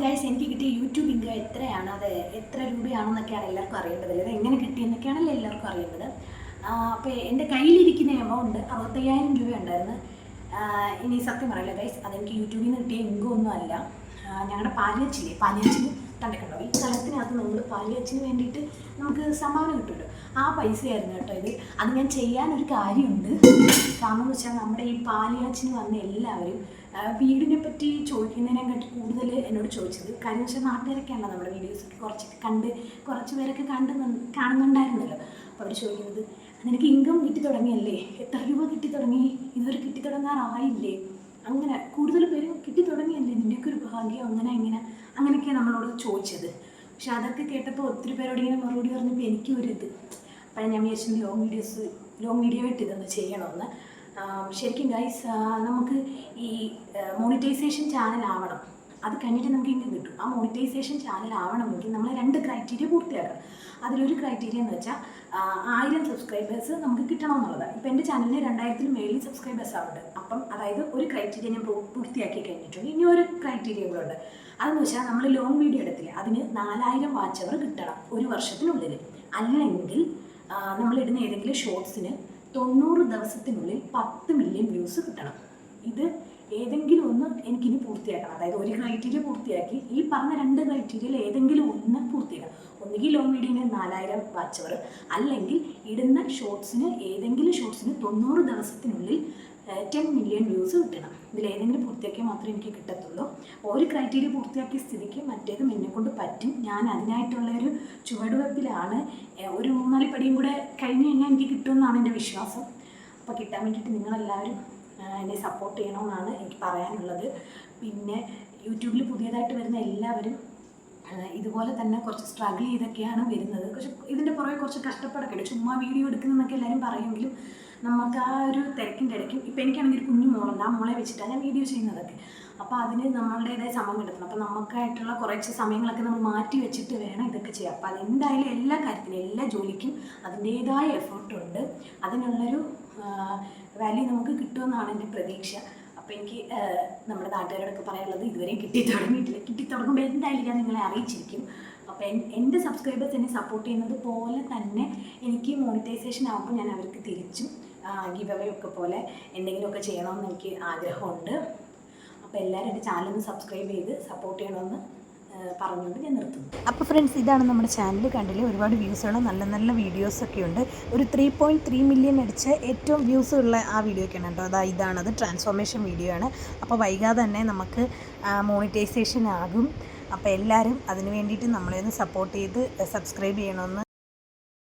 Guys, എനിക്ക് കിട്ടിയ YouTube income എത്രയാണ്, അത് എത്ര രൂപയാണെന്നൊക്കെയാണ് എല്ലാവർക്കും അറിയേണ്ടത്. അത് എങ്ങനെ കിട്ടിയെന്നൊക്കെയാണല്ലോ എല്ലാവർക്കും അറിയേണ്ടത്. അപ്പോൾ എൻ്റെ കയ്യിലിരിക്കുന്ന എമൗണ്ട് 65,000 രൂപ ഉണ്ടായിരുന്നു. ഇനി സത്യം പറയില്ല ഗൈസ്, അതെനിക്ക് യൂട്യൂബിൽ നിന്ന് കിട്ടിയ ഇൻകം ഒന്നും അല്ല. ഞങ്ങളുടെ പാലിയച്ചിന് കണ്ടിട്ടുണ്ടോ, ഈ സ്ഥലത്തിനകത്ത് നമ്മൾ പാലിയച്ചിന് വേണ്ടിയിട്ട് നമുക്ക് സംഭാവന കിട്ടുമല്ലോ, ആ പൈസയായിരുന്നു കേട്ടോ ഇത്. അത് ഞാൻ ചെയ്യാനൊരു കാര്യമുണ്ട്. കാരണം എന്ന് വെച്ചാൽ നമ്മുടെ ഈ പാലിയാച്ചിന് വന്ന എല്ലാവരും വീടിനെ പറ്റി ചോദിക്കുന്നതിനെക്കാട്ടി കൂടുതൽ എന്നോട് ചോദിച്ചത്, കാര്യം വെച്ചാൽ നാട്ടുകാരൊക്കെയാണല്ലോ നമ്മുടെ വീഡിയോസ് കുറച്ച് പേരൊക്കെ കാണുന്നുണ്ടായിരുന്നല്ലോ. അപ്പോൾ അവർ ചോദിക്കുന്നത്, നിനക്ക് ഇൻകം കിട്ടി തുടങ്ങിയല്ലേ, എത്ര രൂപ കിട്ടി തുടങ്ങി, ഇതുവരെ കിട്ടി തുടങ്ങാറായില്ലേ, അങ്ങനെ കൂടുതൽ പേര് കിട്ടി തുടങ്ങിയല്ലേ, നിൻ്റെയൊക്കെ ഒരു ഭാഗ്യം, അങ്ങനെയൊക്കെയാണ് നമ്മളോട് ചോദിച്ചത്. പക്ഷെ അതൊക്കെ കേട്ടപ്പോൾ ഒത്തിരി പേരോട് ഇങ്ങനെ മറുപടി പറഞ്ഞപ്പോൾ എനിക്കും ഒരിത്. അപ്പോൾ ഞാൻ വിചാരിച്ചു ലോങ് വീഡിയോ ആയിട്ട് ഇതൊന്ന് ചെയ്യണമെന്ന്. ശരിക്കും ഗൈസ്, നമുക്ക് ഈ മോണിറ്റൈസേഷൻ ചാനൽ ആവണം, അത് കഴിഞ്ഞിട്ട് നമുക്ക് ഇൻകം കിട്ടും. ആ മോണിറ്റൈസേഷൻ ചാനൽ ആവണമെങ്കിൽ നമ്മൾ 2 ക്രൈറ്റീരിയ പൂർത്തിയാക്കണം. അതിലൊരു ക്രൈറ്റീരിയ എന്ന് വെച്ചാൽ 1000 സബ്സ്ക്രൈബേഴ്സ് നമുക്ക് കിട്ടണമെന്നുള്ളതാണ്. ഇപ്പോൾ എൻ്റെ ചാനലിന് 2000-ൽ മേളിൽ സബ്സ്ക്രൈബേഴ്സ് ആവുന്നുണ്ട്. അപ്പം അതായത് ഒരു ക്രൈറ്റീരിയ ഞാൻ പൂർത്തിയാക്കി കഴിഞ്ഞിട്ടുണ്ട്. ഇനി ഒരു ക്രൈറ്റീരിയ കൂടെ ഉണ്ട്. അതെന്ന് വെച്ചാൽ നമ്മൾ ലോങ് വീഡിയോ എടുത്തില്ല, അതിന് 4000 വാച്ച് അവർ കിട്ടണം ഒരു വർഷത്തിനുള്ളിൽ. അല്ലെങ്കിൽ നമ്മളിടുന്ന ഏതെങ്കിലും ഷോർട്സിന് 90 ദിവസത്തിനുള്ളിൽ 10 മില്യൺ വ്യൂസ് കിട്ടണം. ഇത് ഏതെങ്കിലും ഒന്ന് എനിക്കിനി പൂർത്തിയാക്കണം. അതായത് ഒരു ക്രൈറ്റീരിയ പൂർത്തിയാക്കി ഈ പറഞ്ഞ 2 ക്രൈറ്റീരിയയിൽ ഏതെങ്കിലും ഒന്ന് പൂർത്തിയാക്കണം. ഒന്നുകിൽ ലോങ് വീഡിയോന് 4000 വാച്ച് അവർ, അല്ലെങ്കിൽ ഇടുന്ന ഏതെങ്കിലും ഷോർട്സിന് 90 ദിവസത്തിനുള്ളിൽ 10 മില്യൺ വ്യൂസ് കിട്ടണം. ഇതിലേതെങ്കിലും പൂർത്തിയാക്കിയാൽ മാത്രമേ എനിക്ക് കിട്ടത്തുള്ളൂ. ഒരു ക്രൈറ്റീരിയ പൂർത്തിയാക്കിയ സ്ഥിതിക്ക് മറ്റേതും എന്നെക്കൊണ്ട് പറ്റും. ഞാൻ അതിനായിട്ടുള്ളൊരു ചുവടുവെപ്പിലാണ്. ഒരു 3-4 പടിയും കൂടെ കഴിഞ്ഞ് കഴിഞ്ഞാൽ എനിക്ക് കിട്ടുമെന്നാണ് എൻ്റെ വിശ്വാസം. അപ്പോൾ കിട്ടാൻ വേണ്ടിയിട്ട് നിങ്ങളെല്ലാവരും എന്നെ സപ്പോർട്ട് ചെയ്യണമെന്നാണ് എനിക്ക് പറയാനുള്ളത്. പിന്നെ യൂട്യൂബിൽ പുതിയതായിട്ട് വരുന്ന എല്ലാവരും ഇതുപോലെ തന്നെ കുറച്ച് സ്ട്രഗിൾ ചെയ്തൊക്കെയാണ് വരുന്നത്. ഇതിൻ്റെ പുറകെ കുറച്ച് കഷ്ടപ്പാടൊക്കെ ഉണ്ട്. ചുമ്മാ വീഡിയോ എടുക്കുന്നതെന്നൊക്കെ എല്ലാവരും പറയുമെങ്കിലും നമുക്ക് ആ ഒരു തിരക്കിൻ്റെ ഇടയ്ക്കും, ഇപ്പോൾ എനിക്കാണെങ്കിൽ ഒരു കുഞ്ഞു മോളുണ്ട്, ആ മോളെ വെച്ചിട്ടാണ് ഞാൻ വീഡിയോ ചെയ്യുന്നതൊക്കെ. അപ്പോൾ അതിന് നമ്മളുടേതായ സമയം കിട്ടണം. അപ്പോൾ നമുക്കായിട്ടുള്ള കുറച്ച് സമയങ്ങളൊക്കെ നമ്മൾ മാറ്റി വെച്ചിട്ട് വേണം ഇതൊക്കെ ചെയ്യാം. അപ്പോൾ അതെന്തായാലും എല്ലാ കാര്യത്തിനും, എല്ലാ ജോലിക്കും അതിൻ്റേതായ എഫേർട്ടുണ്ട്. അതിനുള്ളൊരു വാല്യൂ നമുക്ക് കിട്ടുമെന്നാണ് എൻ്റെ പ്രതീക്ഷ. അപ്പോൾ എനിക്ക് നമ്മുടെ നാട്ടുകാരോടൊക്കെ പറയാനുള്ളത്, ഇതുവരെയും കിട്ടി തുടങ്ങുമ്പോൾ എന്തായാലും ഞാൻ നിങ്ങളെ അറിയിച്ചിരിക്കും. അപ്പോൾ എൻ്റെ സബ്സ്ക്രൈബേഴ്സ് എന്നെ സപ്പോർട്ട് ചെയ്യുന്നത് പോലെ തന്നെ എനിക്ക് മോണിറ്റൈസേഷൻ ആകുമ്പോൾ ഞാൻ അവർക്ക് തിരിച്ചും ഗിവ് അവേ ഒക്കെ പോലെ എന്തെങ്കിലുമൊക്കെ ചെയ്യണമെന്ന് എനിക്ക് ആഗ്രഹമുണ്ട്. അപ്പോൾ എല്ലാവരും എൻ്റെ ചാനലൊന്ന് സബ്സ്ക്രൈബ് ചെയ്ത് സപ്പോർട്ട് ചെയ്യണമെന്ന് പറഞ്ഞുകൊണ്ട് ഞാൻ നിർത്തുന്നു. അപ്പോൾ ഫ്രണ്ട്സ്, ഇതാണ് നമ്മുടെ ചാനൽ. കണ്ടില്ലേ, ഒരുപാട് വ്യൂസുള്ള നല്ല നല്ല വീഡിയോസൊക്കെ ഉണ്ട്. ഒരു 3.3 മില്യൺ അടിച്ച ഏറ്റവും വ്യൂസ് ഉള്ള ആ വീഡിയോയൊക്കെയാണ് കേട്ടോ. ഇതാണത്, ട്രാൻസ്ഫോർമേഷൻ വീഡിയോ ആണ്. അപ്പോൾ വൈകാതെ തന്നെ നമുക്ക് മോണിറ്റൈസേഷൻ ആകും. അപ്പോൾ എല്ലാവരും അതിന് വേണ്ടിയിട്ട് നമ്മളെ ഒന്ന് സപ്പോർട്ട് ചെയ്ത് സബ്സ്ക്രൈബ് ചെയ്യണമെന്ന്